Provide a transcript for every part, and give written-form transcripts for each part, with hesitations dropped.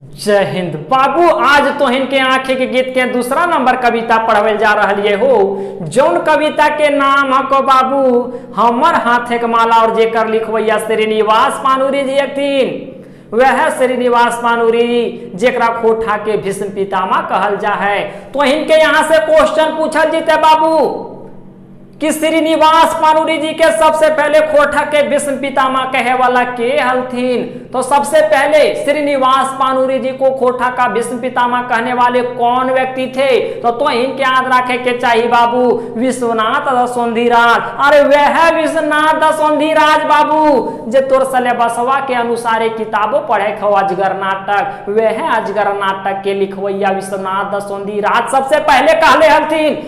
जय हिंद बाबू। आज तो इनके आंखें के गीत के दूसरा नंबर कविता पढ़वे जा रही हो। जौन कविता के नाम हको बाबू हमर हाथे के माला और जेकर लिखवैया श्रीनिवास पानुरी जी एक वह श्रीनिवास पानुरी जेकरा खोठा के भीष्म पितामह कहल जा है। तो इनके यहाँ से क्वेश्चन पूछल जीते बाबू कि श्रीनिवास पानुरी जी के सबसे पहले खोठा के भीष्म पितामह कहे वाला के हलथिन। तो सबसे पहले श्रीनिवास पानुरी जी को खोठा का भीष्म पितामह कहने वाले कौन व्यक्ति थे? तो इनके याद रखे के चाहिए बाबू विश्वनाथ दसोंधीराज। अरे वह विश्वनाथ दसोंधीराज बाबू जे तोर सिलेबसवा के अनुसार किताबों पढ़े खो अजगर नाटक, वह अजगर नाटक के लिखवैया विश्वनाथ दसोंधीराज सबसे पहले कहले हलथिन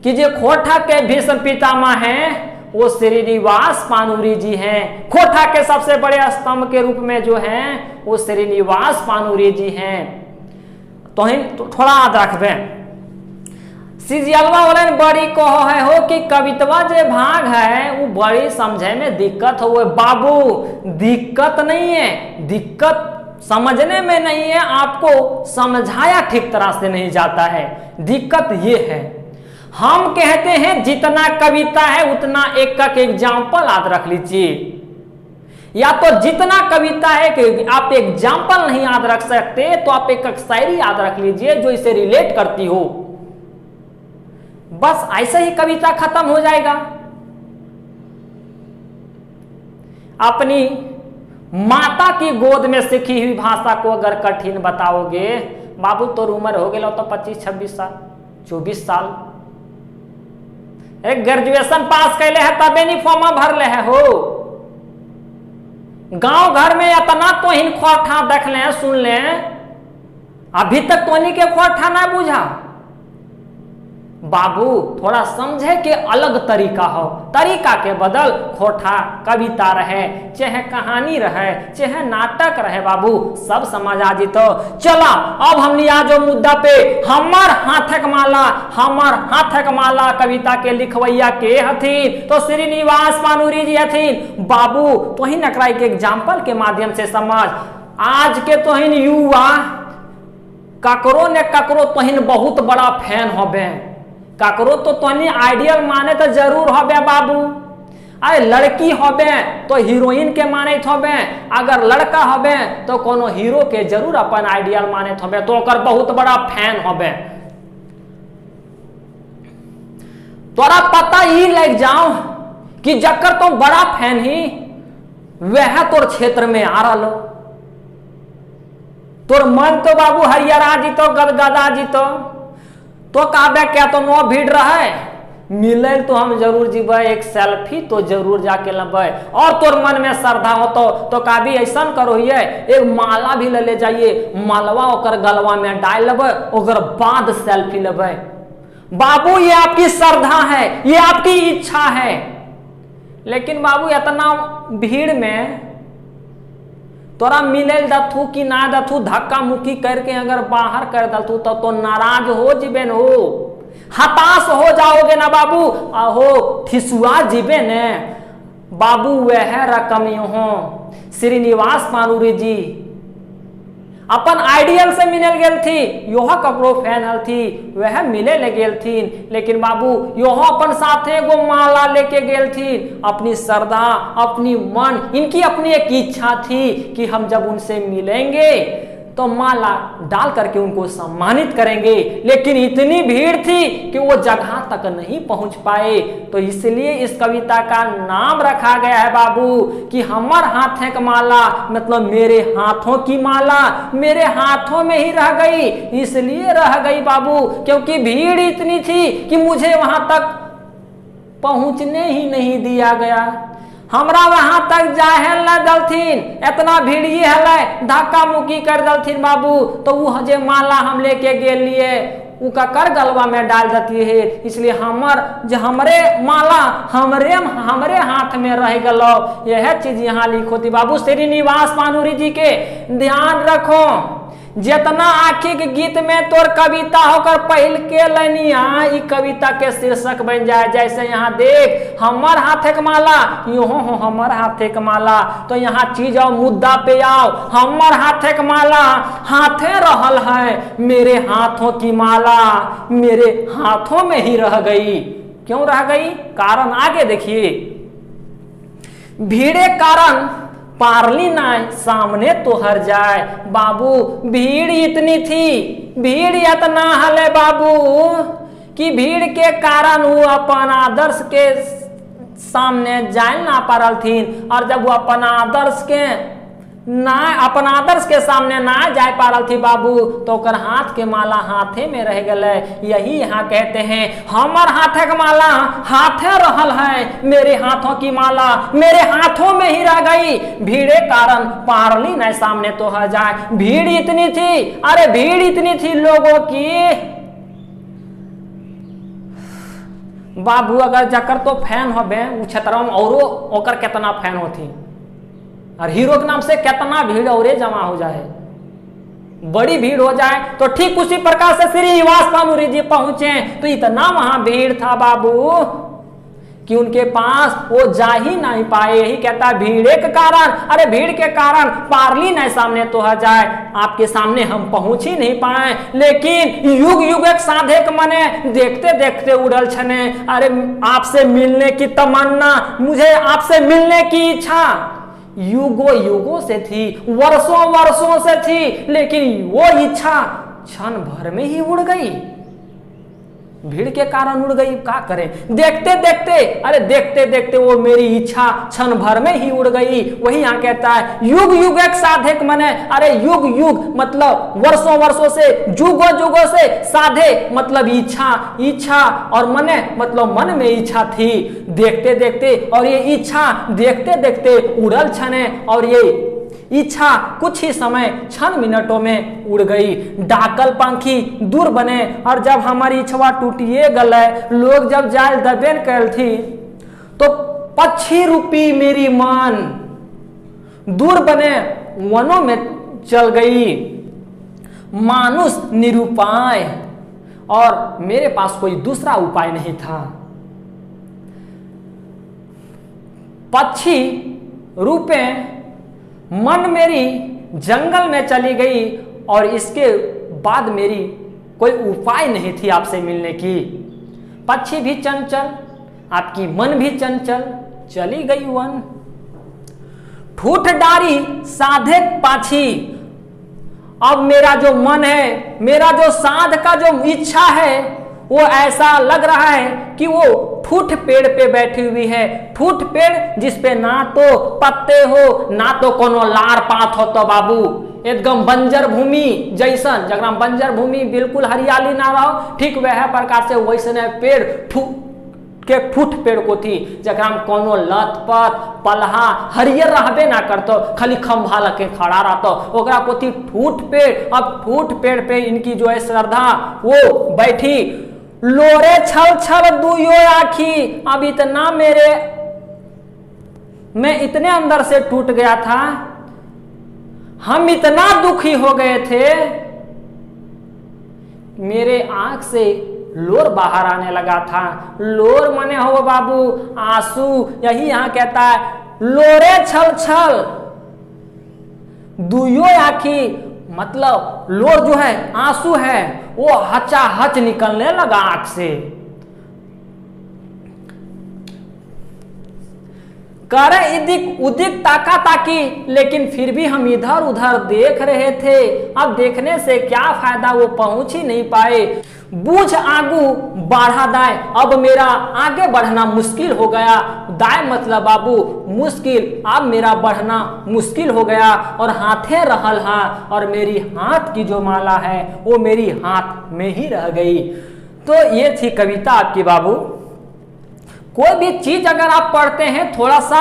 कि जो खोठा के भीष्म पितामह हैं वो श्रीनिवास पानुरी जी हैं। खोठा के सबसे बड़े स्तंभ के रूप में जो हैं वो श्रीनिवास पानुरी जी हैं। तो थोड़ा याद रखबे सीजियलवा वाले बड़ी कहो है हो कि कवितवा जे भाग है वो बड़ी समझे में दिक्कत हो बाबू। दिक्कत नहीं है, दिक्कत समझने में नहीं है, आपको समझाया ठीक तरह से नहीं जाता है। दिक्कत ये है हम कहते हैं जितना कविता है उतना एक एग्जाम्पल याद रख लीजिए, या तो जितना कविता है कि आप एग्जाम्पल नहीं याद रख सकते तो आप एक शायरी याद रख लीजिए जो इसे रिलेट करती हो। बस ऐसे ही कविता खत्म हो जाएगा। अपनी माता की गोद में सीखी हुई भाषा को अगर कठिन बताओगे बाबू तो उम्र हो गया तो 25-26 साल 24 साल एक ग्रेजुएशन पास कैले है तबे नहीं फॉर्म भर ले है हो। गांव घर में इतना तो इन खोठा देख ले सुन ले, अभी तक तो नहीं के खोठा ना बुझा बाबू। थोड़ा समझे के अलग तरीका हो, तरीका के बदल खोठा कविता रहे चाहे कहानी रहे चाहे नाटक रहे बाबू सब समझ आ जीतो। चला अब हमने आज मुद्दा पे हमर हाथक माला कविता के लिखवैया के हथिन तो श्रीनिवास पानुरी जी हथिन बाबू। तो ही नकराई के एग्जाम्पल के माध्यम से समझ। आज के तो युवा ककरो ने ककरो तोहिन बहुत बड़ा फैन होबे, ककरो तो तोनी आइडियल माने तो जरूर होबे बाबू। अरे लड़की होबे तो हीरोइन के माने होबे, अगर लड़का होबे तो कोनो हीरो के जरूर अपन आइडियल माने होबे तो ओकर बहुत बड़ा फैन होबे। तोरा पता ही लग जाओ कि जकर तो बड़ा फैन ही वह तोर क्षेत्र में आ रहा, तोर मन तो बाबू हरियरा जीतो गदगदा जीतो तो काबे क्या तो नो भीड़ रहे मिले तो हम जरूर जीबे, एक सेल्फी तो जरूर जाके लबे। और तोर मन में श्रद्धा हो तो काबी ऐसा करो है एक माला भी ले जाइए, मालवा ओकर गलवा में डाल लेबे ओकर बाद सेल्फी लेबे बाबू। ये आपकी श्रद्धा है, ये आपकी इच्छा है। लेकिन बाबू इतना भीड़ में तोरा मिले दथू कि ना दथू धक्का मुक्की करके अगर बाहर कर दथू तो नाराज हो जीबे न हो, हताश हो जाओगे ना बाबू, हो ठिसुआ जीबे ने बाबू। वह रकम हो श्रीनिवास पानुरी जी अपन आइडियल से मिल गेल थी, यह ककरो फैन हल थी वह मिले ले गेल थी। लेकिन बाबू यह अपन साथे एगो माला लेके गेल थी, अपनी श्रद्धा अपनी मन इनकी अपनी एक इच्छा थी कि हम जब उनसे मिलेंगे तो माला डाल करके उनको सम्मानित करेंगे। लेकिन इतनी भीड़ थी कि वो जगह तक नहीं पहुंच पाए। तो इसलिए इस कविता का नाम रखा गया है बाबू कि हमर हाथे का माला, मतलब मेरे हाथों की माला मेरे हाथों में ही रह गई। इसलिए रह गई बाबू क्योंकि भीड़ इतनी थी कि मुझे वहां तक पहुंचने ही नहीं दिया गया। हमरा वहां तक जाए न दलथिन, इतना भीड़ ये है धक्का मुक्की कर दलथिन बाबू। तो वो जे माला हम लेके गेल लिए उका कर गलवा में डाल देती है। इसलिए हमरे माला हमरे हाथ में रह गलो। यह चीज यहाँ लिखो थी बाबू। श्रीनिवास पानुरी जी के ध्यान रखो जितना आखिर के गीत में तोर कविता होकर पहिल के लनिया ई कविता के शीर्षक बन जाए। जैसे यहाँ देख, हमर हाथे के माला, यूं हो हमर हाथे के माला। तो यहाँ चीज और मुद्दा पे आओ। हमर हाथे के माला, हाथे रहल है, मेरे हाथों की माला मेरे हाथों में ही रह गई। क्यों रह गई? कारण आगे देखिए। भीड़े कारण पारली ना सामने तो हर जाए। बाबू भीड़ इतनी थी, भीड़ इतना हले बाबू कि भीड़ के कारण वो अपन आदर्श के सामने जाए ना पारल थी। और जब वो अपन आदर्श के सामने ना जाए पारल थी बाबू, तो कर हाथ के माला हाथे में रह गए। यही यहाँ कहते हैं, हमर हाथे के माला हाथे रहल है, मेरे हाथों की माला मेरे हाथों में ही रह गई। भीड़े कारण पारली न सामने तो ह जाए। भीड़ इतनी थी, अरे भीड़ इतनी थी लोगों की बाबू, अगर जकर तो फैन हो बे उ क्षेत्र में औरो ओकर कितना फैन होती, और हीरो के नाम से कितना भीड़ और जमा हो जाए, बड़ी भीड़ हो जाए। तो ठीक उसी प्रकार से श्रीनिवास पानुरी जी पहुंचे तो इतना वहां भीड़ था बाबू कि उनके पास वो जा ही नहीं पाए। यही कहता है भीड़ के कारण, अरे भीड़ के कारण पारली नहीं सामने तो आ जाए, आपके सामने हम पहुंच ही नहीं पाए। लेकिन युग युग एक साधक मने देखते देखते उड़ल छने। अरे आपसे मिलने की तमन्ना, मुझे आपसे मिलने की इच्छा युगों युगों से थी, वर्षों वर्षों से थी, लेकिन वो इच्छा क्षण भर में ही उड़ गई। भीड़ के कारण उड़ गई, क्या करें? देखते देखते, अरे देखते देखते वो मेरी इच्छा क्षण भर में ही उड़ गई। वही यहाँ कहता है युग युग एक साधक मने, अरे युग युग मतलब वर्षों वर्षों से, जुगों जुगों से, साधे मतलब इच्छा, इच्छा और मने मतलब मन में इच्छा थी। देखते देखते और ये इच्छा देखते देखते उड़ल छने, और ये इच्छा कुछ ही समय क्षण मिनटों में उड़ गई। डाकल पंखी दूर बने, और जब हमारी इच्छा टूटिए गले, लोग जब जाल दबेन कैल थी, तो पक्षी रूपी मेरी मान दूर बने वनों में चल गई। मानुष निरुपाय, और मेरे पास कोई दूसरा उपाय नहीं था। पक्षी रूपे मन मेरी जंगल में चली गई, और इसके बाद मेरी कोई उपाय नहीं थी आपसे मिलने की। पक्षी भी चंचल, आपकी मन भी चंचल, चली गई वन। ठूठ डारी साधे पाछी, अब मेरा जो मन है, मेरा जो साध का जो इच्छा है, वो ऐसा लग रहा है कि वो ठूठ पेड़ पे बैठी हुई है। ठूठ पेड़ जिसपे ना तो पत्ते हो, ना तो कोनो लार पात हो, तो बाबू एकदम बंजर भूमि जैसन, जगह बंजर भूमि बिल्कुल हरियाली ना रहो, ठीक वह प्रकार से वैसने पेड़ ठूठ पेड़ को थी, जगह में कोनो लत पत पलहा हरियर रहबे ना करतो, खाली खंभा लगे खड़ा रहतो, ओकरा को थी ठूठ पेड़। अब ठूठ पेड़ पे इनकी जो है श्रद्धा वो बैठी। लोरे छल छल दुयो आखी, अब इतना मैं इतने अंदर से टूट गया था, हम इतना दुखी हो गए थे, मेरे आंख से लोर बाहर आने लगा था। लोर मने हो बाबू आंसू, यही यहाँ कहता है लोरे छल छल दुयो आखी, मतलब लोर जो है आंसू है वो हचा हच निकलने लगा आंख से। करे इदिक उदिक ताका ताकी, लेकिन फिर भी हम इधर उधर देख रहे थे। अब देखने से क्या फायदा, वो पहुंच ही नहीं पाए। बूझ आगू बढ़ा दाए, अब मेरा आगे बढ़ना मुश्किल हो गया। दाए मतलब बाबू मुश्किल, अब मेरा बढ़ना मुश्किल हो गया। और हाथे रहल हा, और मेरी हाथ की जो माला है वो मेरी हाथ में ही रह गई। तो ये थी कविता आपकी बाबू। कोई भी चीज अगर आप पढ़ते हैं, थोड़ा सा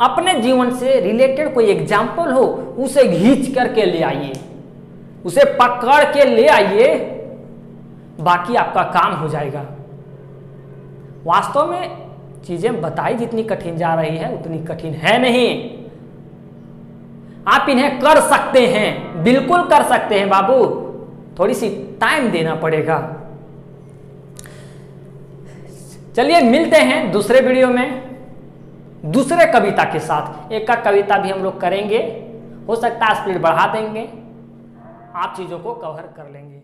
अपने जीवन से रिलेटेड कोई एग्जाम्पल हो, उसे घींच करके ले आइए, उसे पकड़ के ले आइए, बाकी आपका काम हो जाएगा। वास्तव में चीजें बताई जितनी कठिन जा रही है उतनी कठिन है नहीं, आप इन्हें कर सकते हैं, बिल्कुल कर सकते हैं बाबू, थोड़ी सी टाइम देना पड़ेगा। चलिए मिलते हैं दूसरे वीडियो में दूसरे कविता के साथ। एक का कविता भी हम लोग करेंगे, हो सकता है स्पीड बढ़ा देंगे, आप चीजों को कवर कर लेंगे।